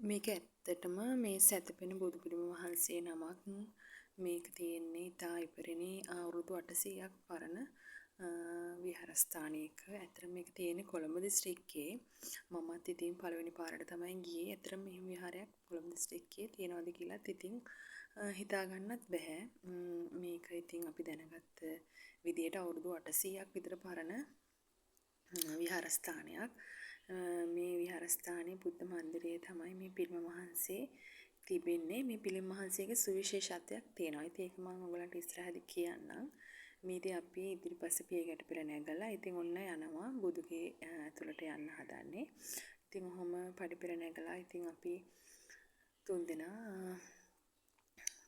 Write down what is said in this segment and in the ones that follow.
මේක ඇත්තටම මේ සැතපෙන බුදු පිළිම වහන්සේ නමක්. මේක තියෙන්නේ ඉතා ඉපරණි අවුරුදු 800ක් පරණ විහාරස්ථානයක. ඇත්තට මේක තියෙන්නේ කොළඹ දිස්ත්‍රික්කයේ. මමත් ඉතින් පළවෙනි පාරට තමයි ගියේ. ඇත්තට මෙහෙම විහාරයක් කොළඹ දිස්ත්‍රික්කයේ තියෙනවද කියලාත් ඉතින් හිතා ගන්නත් බෑ. මේක ඉතින් අපි දැනගත්ත විදියට අවුරුදු 800ක් විතර පරණ විහාරස්ථානයක්. මේ විහාරස්ථානයේ බුද්ධ මන්දිරයේ තමයි මේ පිළිම වහන්සේ තිබෙන්නේ. මේ පිළිම වහන්සේගේ සුවිශේෂත්වයක් තියෙනවා. ඉතින් ඒක මම ඔයගලන්ට ඉස්සරහදී කියන්නම්. මේ ඉතින් අපි ඉදිරිපස්සේ පියගැට පෙළ නැගලා ඉතින් ඔන්න යනවා බුදුගේ ඇතුළට යන්න හදන්නේ. ඉතින් ඔහොම පඩිපෙළ නැගලා ඉතින් අපි තුන්දෙනා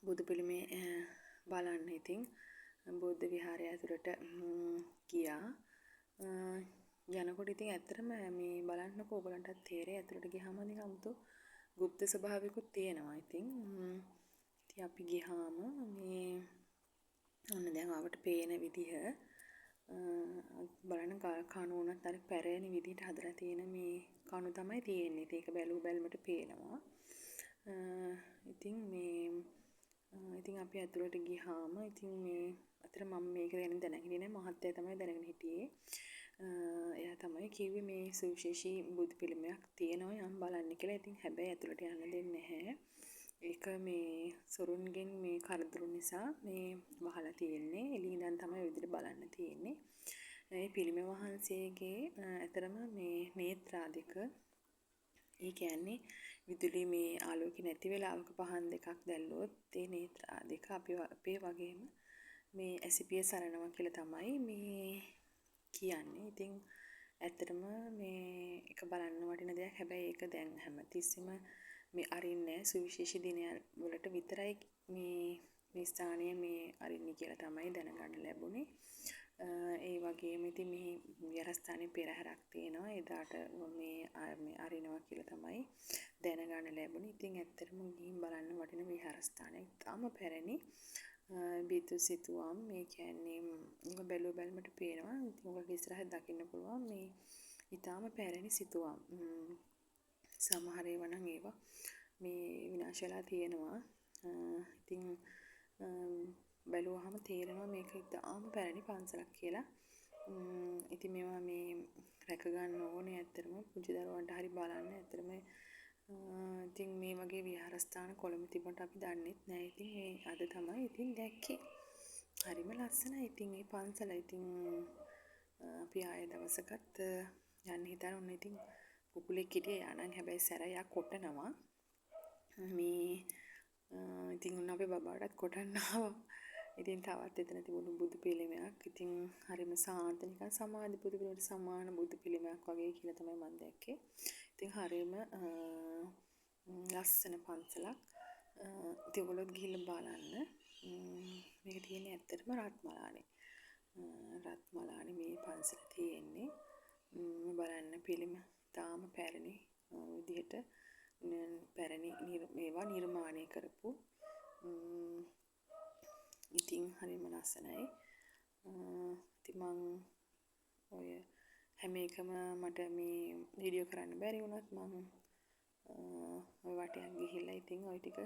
බුදු පිළිමේ බලන්න ඉතින් බෞද්ධ විහාරය ඇතුළට ගියා. යනකොට ඉතින් ඇත්තටම මේ බලන්නකෝ ඔයගලන්ටත් තේරෙයි ඇතුළට ගියාම නිකන් 아무තු গুপ্ত ස්වභාවයකුත් තියෙනවා. ඉතින් අපි ගියාම මේ ඔන්න දැන් ආවට පේන විදිහ බලන්න කණු උනත් අර පැරණි විදිහට හදලා තියෙන මේ කණු තමයි තියෙන්නේ. ඒක බැලුව බැලමට පේනවා. ඉතින් අපි ඇතුළට ගියාම ඉතින් මේ අතර මම මේක දැනගෙන හිටියේ නෑ. මහත්තයා තමයි දැනගෙන හිටියේ. එයා තමයි කිව්වේ මේ සුවිශේෂී බුදු පිළිමයක් තියෙනවා යම් බලන්න කියලා. ඉතින් හැබැයි ඇතුළට යන්න දෙන්නේ නැහැ. ඒක මේ සොරුන්ගෙන් මේ කරදරු නිසා මේ වහලා තියෙන්නේ. එළිය ඉඳන් තමයි ඔය විදිහට බලන්න තියෙන්නේ. මේ පිළිම වහන්සේගේ ඇතරම මේ නේත්‍රා දෙක ඒ කියන්නේ විදුලි මේ ආලෝකය නැති වෙලාවක පහන් දෙකක් දැල්ලුවොත් ඒ නේත්‍රා දෙක අපේ වගේම මේ ඇසිපිය සරනවා කියලා තමයි මේ කියන්නේ. ඉතින් ඇත්තටම මේ එක බලන්න වටින දෙයක්. හැබැයි ඒක දැන් හැමතිස්සෙම මේ අරින්නේ සුවිශේෂී දිනයන් වලට විතරයි මේ ස්ථානය මේ අරින්නේ කියලා තමයි දැනගන්න ලැබුණේ. ඒ වගේම ඉතින් මේ විහාරස්ථානයේ පෙරහැරක් තියෙනවා. එදාට මේ අරිනවා කියලා තමයි දැනගන්න ලැබුණේ. ඉතින් ඇත්තටම ගිහින් බලන්න වටින විහාරස්ථානයක්. තාම පැරණි බිතු සිතුවම් මේ කියන්නේ ඒක බැලුව බැලමට පේනවා. ඉතින් ඔයගොල්ලෝ ඉස්සරහ දකින්න පුළුවන් මේ ඊටාම පැරණි සිතුවම්. සමහර ඒවා නම් ඒවා මේ විනාශ වෙලා තියෙනවා. ඉතින් බැලුවාම තේරෙනවා මේක ඊටාම පැරණි පන්සලක් කියලා. ඉතින් මේවා මේ රැක ගන්න ඕනේ. ඇත්තටම පුංචි දරුවන්ට හරි බලන්න. ඇත්තටම ඉතින් මේ වගේ විහාරස්ථාන කොළඹ තිබුණට අපි දන්නෙත් නෑ. ඉතින් මේ අද තමයි ඉතින් දැක්කේ. හරිම ලස්සනයි. ඉතින් මේ පන්සල ඉතින් අපි ආයෙ දවසකත් යන්න හිතන ඔන්න ඉතින් කුකුලෙක් හිටියේ යානම් හැබැයි සැරයක් කොටනවා. මේ ඉතින් උන් අපේ බබාටත් කොටන්න ආවා. ඉතින් තවත් එතන තිබුණු බුදු පිළිමයක්. ඉතින් හරිම සාන්ත නිකන් සමාධි බුදු පිළිමයට සමාන බුදු පිළිමයක් වගේ කියලා තමයි මම දැක්කේ. ඉතින් හරිම ලස්සන පන්සලක්. ඉතින් ඔයගොල්ලෝ ගිහිල්ලා බලන්න. මේක තියෙන්නේ ඇත්තටම රත්මලානේ. රත්මලානේ මේ පන්සල තියෙන්නේ. බලන්න පිළිම තාම පැරණි විදිහට පැරණි මේවා නිර්මාණය කරපු ඉතින් හරිම ලස්සනයි. ඉතින් මං ඔය හැම එකම මට මේ වීඩියෝ කරන්න බැරි වුණත් මං ඔය වටයක් ගිහිල්ලා ඉතින් ওই ටික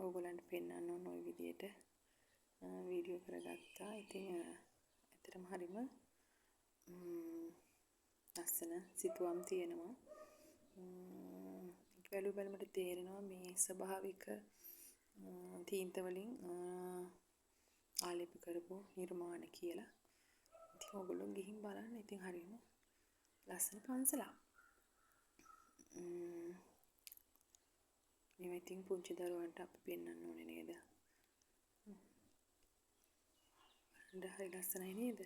ඕගොල්ලන්ට පෙන්නන්න ඕන ওই විදියට වීඩියෝ කරගත්තා. ඉතින් ඇත්තටම හරිම ලස්සන සිතුවම් තියෙනවා. බැලු බැලමට තේරෙනවා මේ ස්වභාවික තීන්ත වලින් ආලේප කරපු නිර්මාණ කියලා. ඉතින් ඔයගොල්ලෝ ගිහින් බලන්න. ඉතින් හරිම ලස්සන පන්සලක්. මේ ඉතින් පුංචි දරුවන්ට අපි පෙන්වන්න ඕනේ නේද? හරි ලස්සනයි නේද?